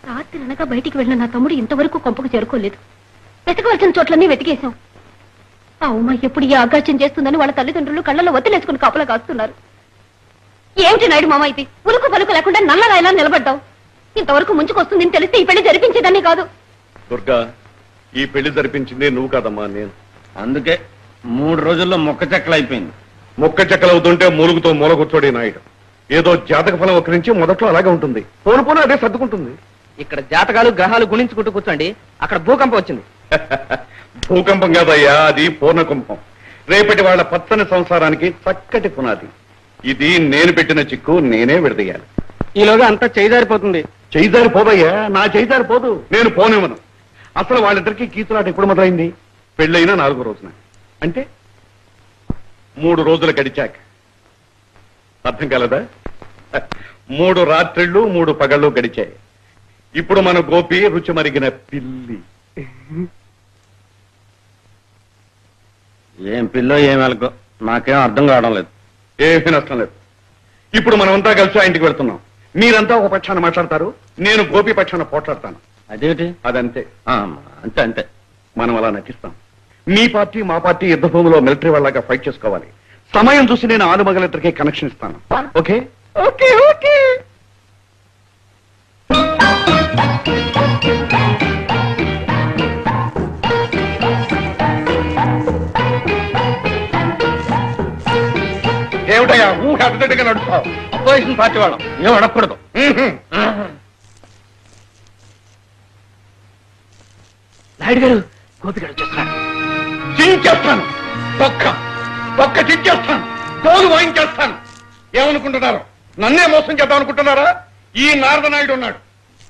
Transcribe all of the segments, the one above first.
రాత్రి అనగా బయటికి వెళ్ళిన నా తమ్ముడు ఇంతవరకు కొంపకు చేరుకోలేదు. వెతకవలసిన చోట్లన్నీ వెతికేశాం. ఆ ఉమ ఎప్పుడు ఈ ఆగాచ్యం చేస్తుందని వాళ్ళ తల్లిదండ్రులు కళ్ళలో వత్తిలేసుకుని కాపలా కాస్తున్నారు. ఏమిటి నాయుడు మామ ఇది? ఉలుకు పలుకు లేకుండా నల్లరాయిలా నిలబడ్డావు. ఇంతవరకు ముంచుకొస్తుందని తెలిస్తే ఈ పెళ్లి జరిపించేదాన్ని కాదు. దుర్గా, ఈ పెళ్లి జరిపించింది నువ్వు కాదమ్మా, నేను. అందుకే 3 రోజుల్లో మొక్క చెక్కలు అయిపోయింది. మొక్క చెక్కలవుతుంటే మూలుగుతో మూల కూర్చోడి నాయుడు. ఏదో జాతక ఫలం ఒకరించి మొదట్లో అలాగే ఉంటుంది, పోను పోను అదే సర్దుకుంటుంది. ఇక్కడ జాతకాలు గ్రహాలు గుణించుకుంటూ కూర్చోండి. అక్కడ భూకంపం వచ్చింది. భూకంపం కాదయ్యా, అది పూర్ణకుంపం. రేపటి వాళ్ళ పచ్చని సంసారానికి చక్కటి పునాది. ఇది నేను పెట్టిన చిక్కు, నేనే విడదీయాలి. ఈలోగా అంతా చేయిదారిపోతుంది. చేయిదారిపోదయ్యా, నా చేయిదారిపోదు. నేను పోనివ్వను. అసలు వాళ్ళిద్దరికీ కీచులాట ఎప్పుడు మొదలైంది? పెళ్ళైనా 4వ రోజున, అంటే 3 రోజులు గడిచాక. అర్థం కాలదా? 3 రాత్రిళ్ళు 3 పగళ్ళు గడిచాయి. ఇప్పుడు మన గోపి రుచి మరిగిన పిల్లి. ఏం పిల్లో ఏం వెలకో నాకేం అర్థం కావడం లేదు. ఏమీ నష్టం లేదు. ఇప్పుడు మనమంతా కలిసి ఆ ఇంటికి వెళ్తున్నాం. మీరంతా ఒక పక్షాన మాట్లాడతారు, నేను గోపి పక్షాన పోట్లాడతాను. అదేమిటి? అదంతే. అంతే అంతే. మనం అలా నటిస్తాం. మీ పార్టీ మా పార్టీ యుద్ధ భూమిలో మిలిటరీ వాళ్ళగా ఫైట్ చేసుకోవాలి. సమయం చూసి నేను ఆలుమగలిద్దరికీ కనెక్షన్ ఇస్తాను. Okay okay okay. ఏమిటయ్యా ఊహ అడ్డగా నడుస్తావు? అపోజిషన్ పార్టీ వాళ్ళం ఏం అడగకూడదు. నాయుడు గారు, గోపి గారు వచ్చేస్తున్నాడు. చించేస్తాను, పక్క చించేస్తాను, తోలు వాయించేస్తాను. ఏమనుకుంటున్నారు? నన్నే మోసం చేద్దాం అనుకుంటున్నారా? ఈ నారద నాయుడు ఉన్నాడు.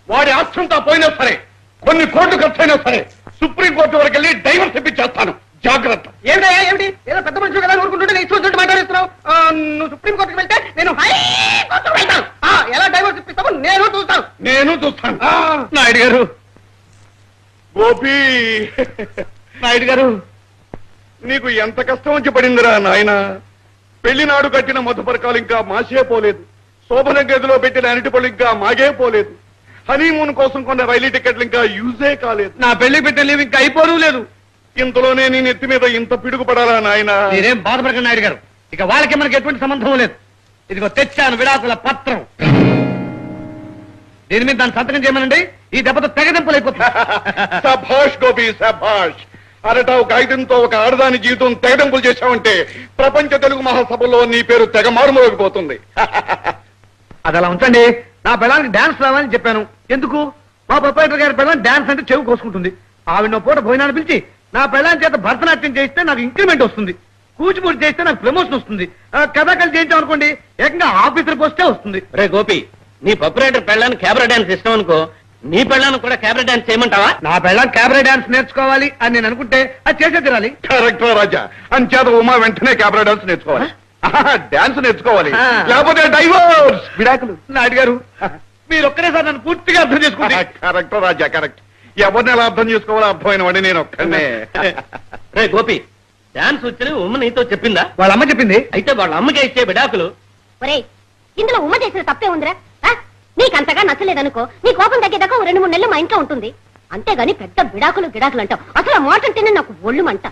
వాడి ఆస్తంతా పోయినా సరే, కొన్ని కోట్లు ఖర్చు అయినా సరే, సుప్రీంకోర్టు వరకు వెళ్ళి డైవర్స్ ఇప్పించేస్తాను. జాగ్రత్త. ఏమిటి ఏదో పెద్ద మనుషులు కదా ఊరుకుంటుంటే ఇష్టం మాట్లాడిస్తున్నావు. నువ్వు సుప్రీంకోర్టుకి వెళ్తే నేను హైకోర్టుకు వెళ్తాను. ఎలా డైవర్స్ ఇప్పిస్తామో నేను చూస్తాను. నాయుడు గారు, గోపి నాయుడు గారు, నీకు ఎంత కష్టం వచ్చి పడిందిరా నాయన. పెళ్లినాడు కట్టిన మధుపరకాలు ఇంకా మాసే పోలేదు. శోభన గదిలో పెట్టిన అరటి పళ్ళు ఇంకా మాగే పోలేదు. హనీమూన్ కోసం కొన్న రైలు టికెట్లు ఇంకా యూజే కాలేదు. నా పెళ్లి పెట్టే లీవ్ ఇంకా అయిపోను లేదు. ఇంతలోనే నీ నెత్తి మీద ఇంత పిడుగు పడాలా నాయన? మీరేం బాధపడకండి నాయుడు గారు. ఇక వాళ్ళకి మనకి ఎటువంటి సంబంధం లేదు. ఇదిగో తెచ్చాను విడాకుల పత్రం. దీని మీద దాన్ని సంతకం చేయమనండి. ఈ దెబ్బతో తెగదెంపులైపోతుంది. సభాష్ గోపి, సభాష్. అరటావు కాగితంతో ఒక ఆడదాని జీవితం తెగదెంపులు చేశావంటే ప్రపంచ తెలుగు మహాసభలో నీ పేరు తెగ మారుమోగిపోతుంది. అది అలా ఉంచండి. నా పిల్లలకి డాన్స్ రావాలని చెప్పాను. ఎందుకు? మా ప్రొపరేటర్ గారి పిల్లలు డాన్స్ అంటే చెవి కోసుకుంటుంది. ఆవిడ పూట భోజనాన్ని పిలిచి నా పిల్లల చేత భరతనాట్యం చేయిస్తే నాకు ఇంక్రిమెంట్ వస్తుంది. కూచిపూడి చేస్తే నాకు ప్రమోషన్ వస్తుంది. కథాకళి చేయించాం అనుకోండి, ఏకంగా ఆఫీసర్ పోస్టే వస్తుంది. రే గోపి, నీ ప్రొపరేటర్ పెళ్ళాన్ని క్యాబరా డాన్స్ ఇష్టం అనుకో, నీ పెళ్ళాన్ని కూడా క్యాబరా డాన్స్ చేయమంటావా? నా పిల్లలు క్యాబరా డాన్స్ నేర్చుకోవాలి అని నేను అనుకుంటే అది చేసే తీరాలి. కరెక్ట్ రాజా. అంచేత ఉమా వెంటనే క్యాబరా డాన్స్ నేర్చుకోవాలి. డాన్స్ నేర్చుకోవాలి, లేకపోతే డైవోర్స్, విడాకులు. నాయుడు గారు, మీరు ఒక్కరేసారి నన్ను పూర్తిగా అర్థం చేసుకోండి. కరెక్ట్ రాజా, కరెక్ట్. ఎవరిని ఎలా అర్థం చేసుకోవాలో అర్థమైన వాడిని నేను ఒక్కనే. రే గోపి, డాన్స్ వచ్చిన ఉమ్మ నీతో చెప్పిందా? వాళ్ళ అమ్మ చెప్పింది. అయితే వాళ్ళ అమ్మకే ఇచ్చే విడాకులు. ఒరేయ్, ఇందులో ఉమ్మ చేసిన తప్పే ఉందిరా. నీకంతగా నచ్చలేదనుకో, నీ కోపం తగ్గేదాకా 2-3 నెలలు మా ఇంట్లో ఉంటుంది. అంతేగాని పెద్ద విడాకులు గిడాకులు అంటావు. అసలు ఆ మాట అంటేనే నాకు ఒళ్ళు మంట.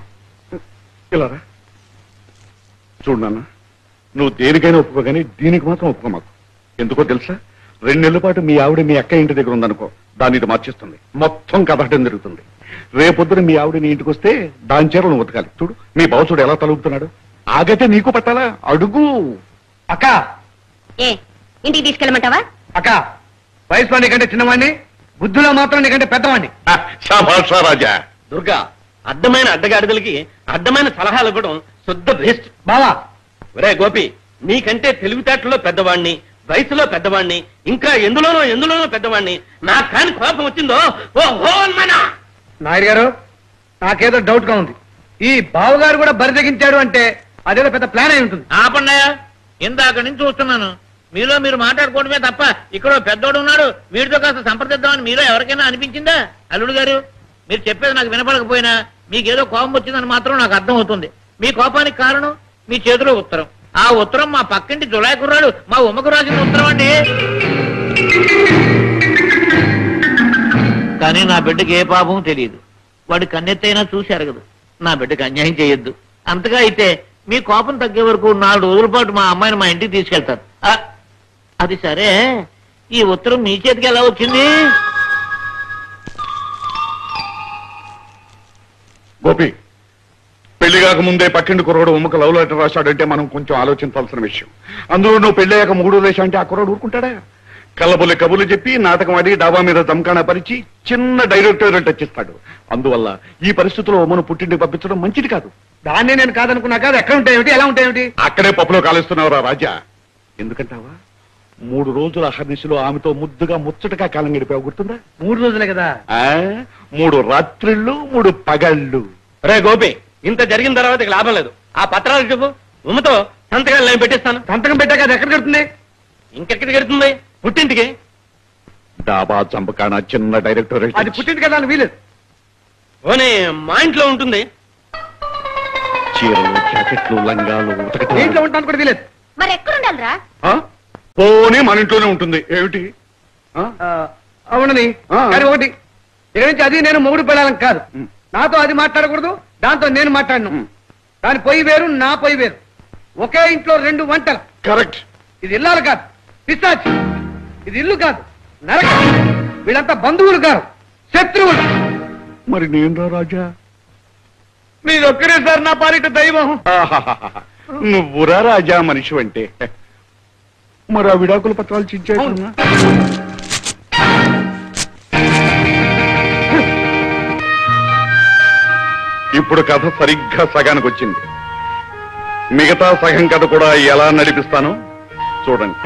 ఇలా చూడు నాన్న, నువ్వు దేనికైనా ఒప్పుకో, కానీ దీనికి మాత్రం ఒప్పుకో మాకు. ఎందుకో తెలుసా? 2 నెలల పాటు మీ ఆవిడ మీ అక్క ఇంటి దగ్గర ఉందనుకో, దాన్ని ఇది మార్చేస్తుంది. మొత్తం కదటం జరుగుతుంది. రేపొద్దున మీ ఆవిడ నీ ఇంటికి వస్తే దాని చీరలు నువ్వు ఉతకాలి. చూడు నీ బావసుడు ఎలా తలుపుతున్నాడు. ఆగైతే నీకు పట్టాలా? అడుగు. అక్క, ఏ ఇంటికి తీసుకెళ్ళమంటావా? అక్క, వయసులో నీకంటే చిన్నవాడిని, బుద్ధిలో మాత్రం నీకంటే పెద్దవాడిని. శాబాష్ రాజా. దుర్గా, అడ్డమైన అడ్డగాడిదలకి అడ్డమైన సలహాలు ఇవ్వడం శుద్ధ బెస్ట్. బావా, ఒరే గోపి, నీకంటే తెలివితేటలో పెద్దవాణ్ణి, వయసులో పెద్దవాణ్ణి, ఇంకా ఎందులోనో పెద్దవాణ్ణి. నాకు కాని కోపం వచ్చిందో ఓ నాయుడు గారు, నాకేదో డౌట్ గా ఉంది. ఈ బావగారు కూడా బరి తెగించాడు అంటే అదేదో పెద్ద ప్లాన్ అయి ఉంటుంది. ఆపండాయ, ఇందాక నుంచి చూస్తున్నాను. మీలో మీరు మాట్లాడుకోవడమే తప్ప ఇక్కడ పెద్దోడు ఉన్నాడు, వీడితో కాస్త సంప్రదిద్దామని మీలో ఎవరికైనా అనిపించిందా? అల్లుడు గారు, మీరు చెప్పేది నాకు వినపడకపోయినా మీకేదో కోపం వచ్చిందని మాత్రం నాకు అర్థం అవుతుంది. మీ కోపానికి కారణం మీ చేతిలో ఉత్తరం. ఆ ఉత్తరం మా పక్కింటి జులాయి కుర్రాడు మా ఉమ్మకు రాసిన ఉత్తరం అండి. కానీ నా బిడ్డకి ఏ పాపం తెలియదు. వాడి కన్నెత్తైనా చూసి అరగదు. నా బిడ్డకి అన్యాయం చేయొద్దు. అంతగా అయితే మీ కోపం తగ్గే వరకు 4 రోజుల పాటు మా అమ్మాయిని మా ఇంటికి తీసుకెళ్తారు. అది సరే, ఈ ఉత్తరం మీ చేతికి ఎలా వచ్చింది? గోపి, పెళ్లి కాక ముందే పక్కింటి కుర్రోడు ఉమ్మకు లవ్ లెటర్ రాశాడంటే మనం కొంచెం ఆలోచించాల్సిన విషయం. అందులో నువ్వు పెళ్ళయ్యాక 3 దేశం అంటే ఆ కుర్రోడు ఊరుకుంటాడా? కళ్ళబుల్లి కబుర్లు చెప్పి నాటకం ఆడి డాబా మీద దమ్కాణ పరిచి చిన్న డైరెక్టరేట్ ఇచ్చిస్తాడు. అందువల్ల ఈ పరిస్థితుల్లో మనం పుట్టింటికి పంపించడం మంచిది కాదు. దాన్నే నేను కాదనుకున్నా కాదు. ఎక్కడ ఉంటాయేమిటి, ఎలా ఉంటాయేమిటి? అక్కడే పప్పులో కాలుస్తున్నావురా రాజా. ఎందుకంటావా? 3 రోజుల అహర్నిశలో ఆమెతో ముద్దుగా ముచ్చటగా కాలం గడిపావు, గుర్తుందా? 3 రోజులే కదా. 3 రాత్రిళ్ళు 3 పగళ్ళు. రే గోపి, ఇంత జరిగిన తర్వాత ఇక లాభం లేదు. ఆ పత్రాలు చెప్పు, ఉమ్మతో సంతకాలు నేను పెట్టిస్తాను. సంతకం పెట్టాక అది ఎక్కడ కడుతుంది? ఇంకెక్కడికి కడుతుంది? పుట్టింటికి. డాబా చంపకాణ చిన్న డైరెక్టరేట్. అది పుట్టింది కదా, వీలేదు. ఓనే మా ఇంట్లో ఉంటుంది. చీరలు, జాకెట్లు, లంగాలు ఇంట్లో ఉంటాను కూడా వీలేదు. మరి ఎక్కడుండాలిరా? పోనీ మన ఇంట్లోనే ఉంటుంది. ఏమిటి? అవునని. కానీ ఒకటి, ఇక నుంచి అది నేను మొగుడు పెళ్ళాలని కాదు. నాతో అది మాట్లాడకూడదు, దాంతో నేను మాట్లాడను. దాని పొయ్యి వేరు, నా పొయ్యి వేరు. ఒకే ఇంట్లో 2 వంటలు. కరెక్ట్. ఇది ఇల్లాలు కాదు, పిశాచి. ఇది ఇల్లు కాదు, నరకం. వీళ్ళంతా బంధువులు కాదు, శత్రువులు. మరి నేను రాజా? మీరొక్కరే సార్ నా పాలిట దైవం. నువ్వురా రాజా మనిషి అంటే. మరి ఆ విడాకుల పత్రాలు చించేస్తున్నా? ఇప్పుడు కథ సరిగ్గా సగానికి వచ్చింది. మిగతా సగం కథ కూడా ఎలా నడిపిస్తానో చూడండి.